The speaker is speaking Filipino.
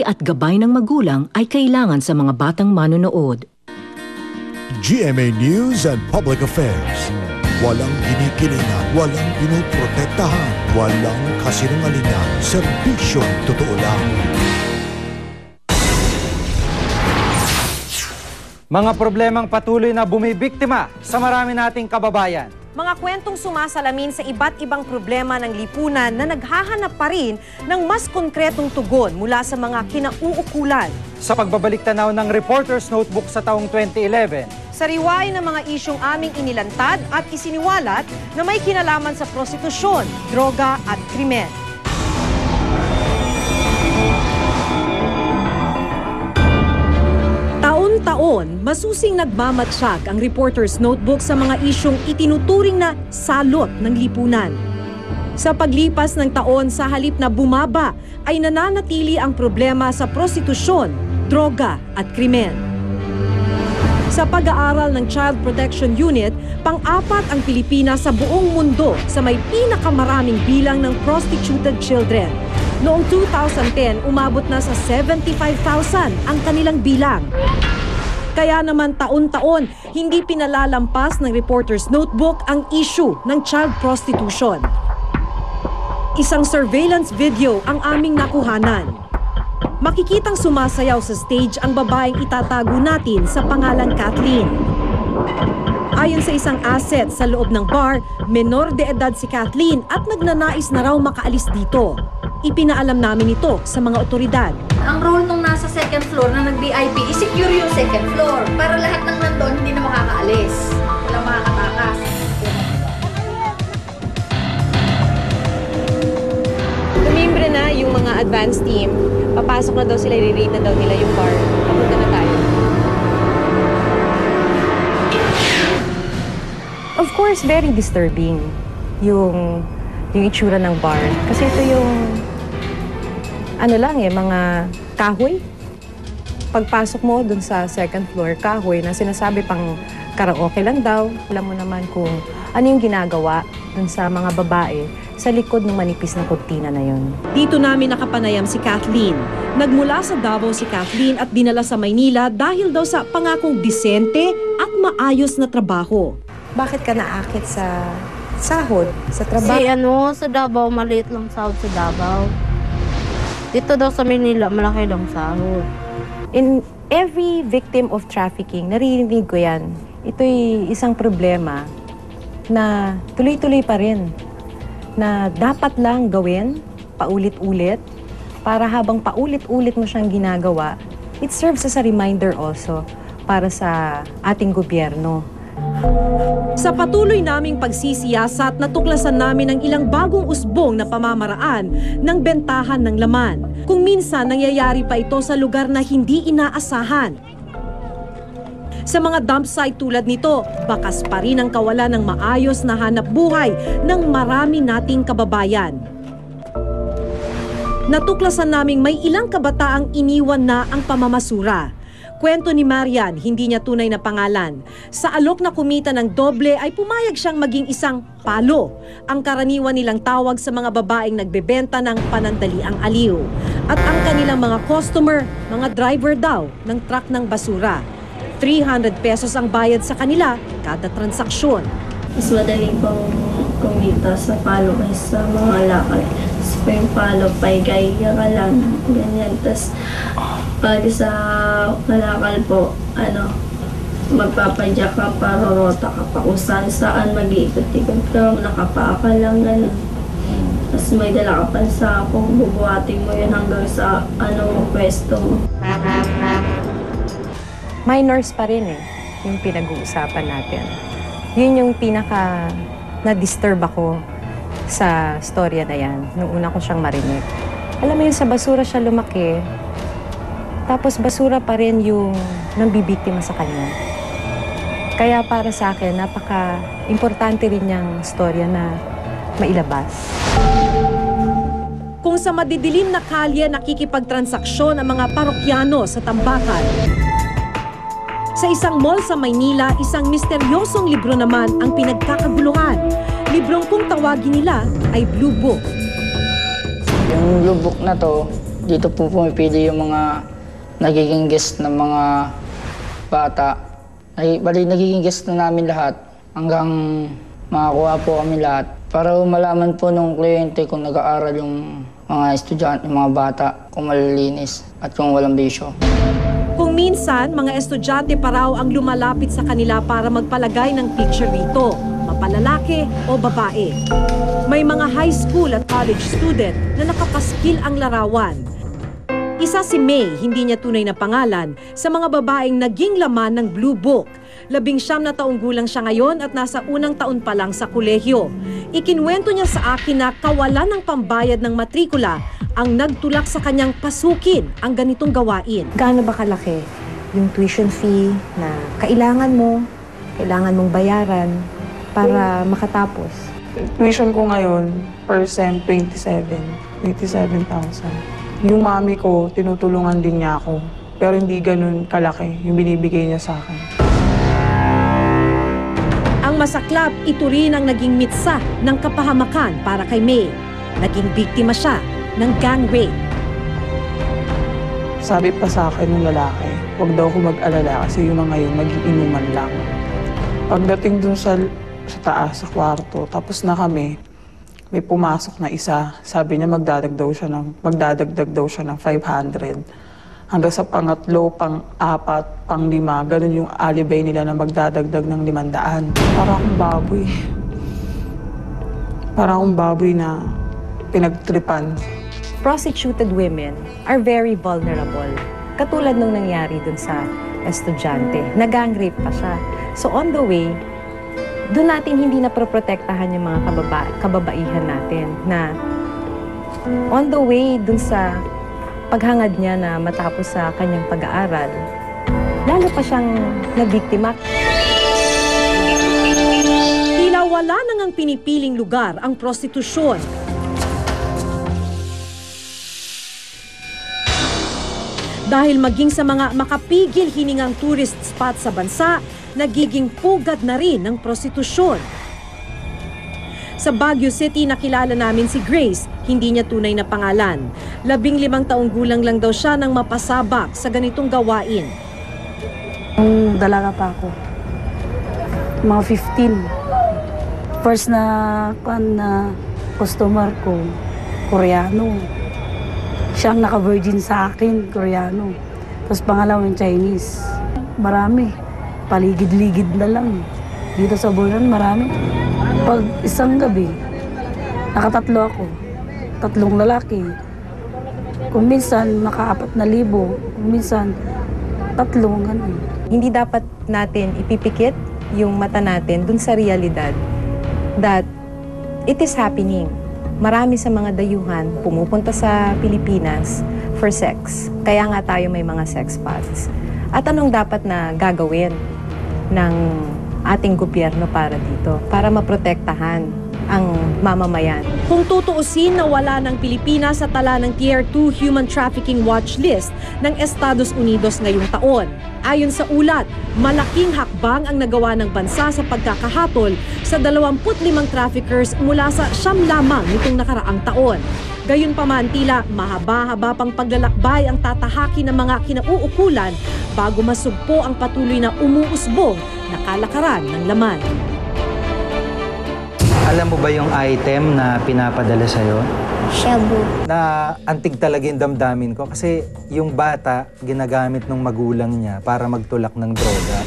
at gabay ng magulang ay kailangan sa mga batang manonood. GMA News and Public Affairs. Walang kinikilingan, walang pinoprotektahan, walang kasinungalingan, serbisyong totoo lang. Mga problemang patuloy na bumibiktima sa marami nating kababayan. Mga kwentong sumasalamin sa iba't ibang problema ng lipunan na naghahanap pa rin ng mas konkretong tugon mula sa mga kinauukulan. Sa pagbabalik tanaw ng Reporter's Notebook sa taong 2011. Sariway ng mga isyong aming inilantad at isiniwalat na may kinalaman sa prostitusyon, droga at krimen. Taon-taon, masusing nagmamatsyag ang Reporter's Notebook sa mga isyong itinuturing na salot ng lipunan. Sa paglipas ng taon, sa halip na bumaba, ay nananatili ang problema sa prostitusyon, droga at krimen. Sa pag-aaral ng Child Protection Unit, pang-apat ang Pilipinas sa buong mundo sa may pinakamaraming bilang ng prostituted children. Noong 2010, umabot na sa 75,000 ang kanilang bilang. Kaya naman taon-taon, hindi pinalalampas ng Reporter's Notebook ang issue ng child prostitution. Isang surveillance video ang aming nakuhanan. Makikitang sumasayaw sa stage ang babaeng itatago natin sa pangalang Kathleen. Ayon sa isang asset sa loob ng bar, menor de edad si Kathleen at nagnanais na raw makaalis dito. Ipinaalam namin ito sa mga otoridad. Ang role nung nasa second floor na nag-VIP, i-secure yung second floor para lahat ng nandun hindi na makakaalis. Walang makakatakas. Lumimbre na yung mga advanced team. Papasok na daw sila, i-rate na daw nila yung bar. Papunta na tayo. Of course, very disturbing yung itsura ng bar. Kasi ito yung mga kahoy. Pagpasok mo dun sa second floor, kahoy na sinasabi pang karaoke lang daw. Alam mo naman kung ano yung ginagawa dun sa mga babae sa likod ng manipis na kurtina na yun. Dito namin nakapanayam si Kathleen. Nagmula sa Davao si Kathleen at dinala sa Maynila dahil daw sa pangakong disente at maayos na trabaho. Bakit ka naakit sa sahod, sa trabaho? Kasi sa Davao, maliit lang sahod sa Davao. Dito daw sa Manila, malaki lang sahod. In every victim of trafficking, naririnig ko yan. Ito'y isang problema na tuloy-tuloy pa rin. Na dapat lang gawin, paulit-ulit, para habang paulit-ulit mo siyang ginagawa, it serves as a reminder also para sa ating gobyerno. Sa patuloy naming pagsisiyasat, natuklasan namin ang ilang bagong usbong na pamamaraan ng bentahan ng laman. Kung minsan, nangyayari pa ito sa lugar na hindi inaasahan. Sa mga dump site tulad nito, bakas pa rin ang kawalan ng maayos na hanap buhay ng marami nating kababayan. Natuklasan naming may ilang kabataang iniwan na ang pamamasura. Kwento ni Marian, hindi niya tunay na pangalan. Sa alok na kumita ng doble ay pumayag siyang maging isang palo. Ang karaniwan nilang tawag sa mga babaeng nagbebenta ng panandaliang aliw. At ang kanilang mga customer, mga driver daw ng truck ng basura. 300 pesos ang bayad sa kanila kada transaksyon. Mas madaling pang kumita sa palo kaysa sa mga lakad. Kasi pa yung palo, paigay ka lang, ganyan. Tapos pag sa kalakal po, magpapadyak ka, parorota ka pa kung saan mag-iikot-ikot ka, nakapaa ka lang, gano'n. Tapos may dala ka pa sa akong, bubuhatin mo yun hanggang sa pwesto mo. Minors pa rin yung pinag-uusapan natin. Yun yung pinaka na-disturb ako sa storya na yan, nung una ko siyang marinig. Alam mo yun, sa basura siya lumaki, tapos basura pa rin yung nambibiktima sa kanya. Kaya para sa akin, napaka-importante rin yung storya na mailabas. Kung sa madidilim na kalye nakikipagtransaksyon ang mga parokyano sa Tambakan, sa isang mall sa Maynila, isang misteryosong libro naman ang pinagkakaguluhan. Librong kung tawagin nila ay Blue Book. Yung Blue Book na to, Dito po pumipili yung mga nagiging guest ng mga bata. Bali, nagiging guest na namin lahat hanggang makakuha po kami lahat. Para malaman po ng kliyente kung nag-aaral yung mga estudyante, yung mga bata, kung malilinis at kung walang bisyo. Kung minsan, mga estudyante pa raw ang lumalapit sa kanila para magpalagay ng picture dito, mapalalaki o babae. May mga high school at college student na nakapaskil ang larawan. Isa si May, hindi niya tunay na pangalan, sa mga babaeng naging laman ng Blue Book. 19 na taong gulang siya ngayon at nasa unang taon pa lang sa kolehiyo. Ikinwento niya sa akin na kawalan ng pambayad ng matrikula ang nagtulak sa kanyang pasukin ang ganitong gawain. Gaano ba kalaki yung tuition fee na kailangan mong bayaran para makatapos? Tuition ko ngayon, per sem, 27,000. Yung mami ko, tinutulungan din niya ako. Pero hindi ganun kalaki yung binibigay niya sa akin. Ang masaklap, ito rin ang naging mitsa ng kapahamakan para kay May. Naging biktima siya ng gang rape. Sabi pa sa akin ng lalaki, huwag daw ako mag-alala kasi yung mga yun mag-iinuman lang. Pagdating dun sa taas, sa kwarto, tapos na kami, may pumasok na isa. Sabi niya magdadagdag daw siya ng 500. Hanggang sa pangatlo, pang-apat, pang-lima, ganun yung alibay nila na magdadagdag ng 500. Para akong baboy na pinagtripan. Prostituted women are very vulnerable. Katulad nung nangyari dun sa estudyante. Nag-gang rape pa siya. So on the way, doon natin hindi na proprotektahan yung mga kababaihan natin na on the way dun sa paghangad niya na matapos sa kanyang pag-aaral, lalo pa siyang nabiktima. Tila wala nang ang pinipiling lugar ang prostitusyon. Dahil maging sa mga makapigil hiningang tourist spot sa bansa, nagiging pugad na rin ng prostitusyon. Sa Baguio City, nakilala namin si Grace, hindi niya tunay na pangalan. 15 taong gulang lang daw siya nang mapasabak sa ganitong gawain. Nung dalaga pa ako, mga 15. First na customer ko, Koreano. Siyang naka-virgin sa akin, Koreano. Tapos pangalawang Chinese. Marami. Paligid-ligid na lang. Dito sa Borlan, marami. Pag isang gabi, nakatatlo ako. 3 lalaki. Kung minsan, naka-4,000. Kung minsan, 3, ganun. Hindi dapat natin ipipikit yung mata natin dun sa realidad that it is happening. Marami sa mga dayuhan pumupunta sa Pilipinas for sex. Kaya nga tayo may mga sex pods. At anong dapat na gagawin ng ating gobyerno para dito? Para maprotektahan ang mamamayan. Kung tutuusin na wala ng Pilipinas sa tala ng Tier 2 Human Trafficking Watch List ng Estados Unidos ngayong taon. Ayon sa ulat, malaking hakbang ang nagawa ng bansa sa pagkakahatol sa 25 traffickers mula sa 9 lamang nitong nakaraang taon. Gayunpaman, tila mahaba-haba pang paglalakbay ang tatahaki ng mga kinauukulan bago masugpo ang patuloy na umuusbong na kalakaran ng laman. Alam mo ba yung item na pinapadala sa'yo? Shabu. Na antig talaga yung damdamin ko kasi yung bata ginagamit ng magulang niya para magtulak ng droga.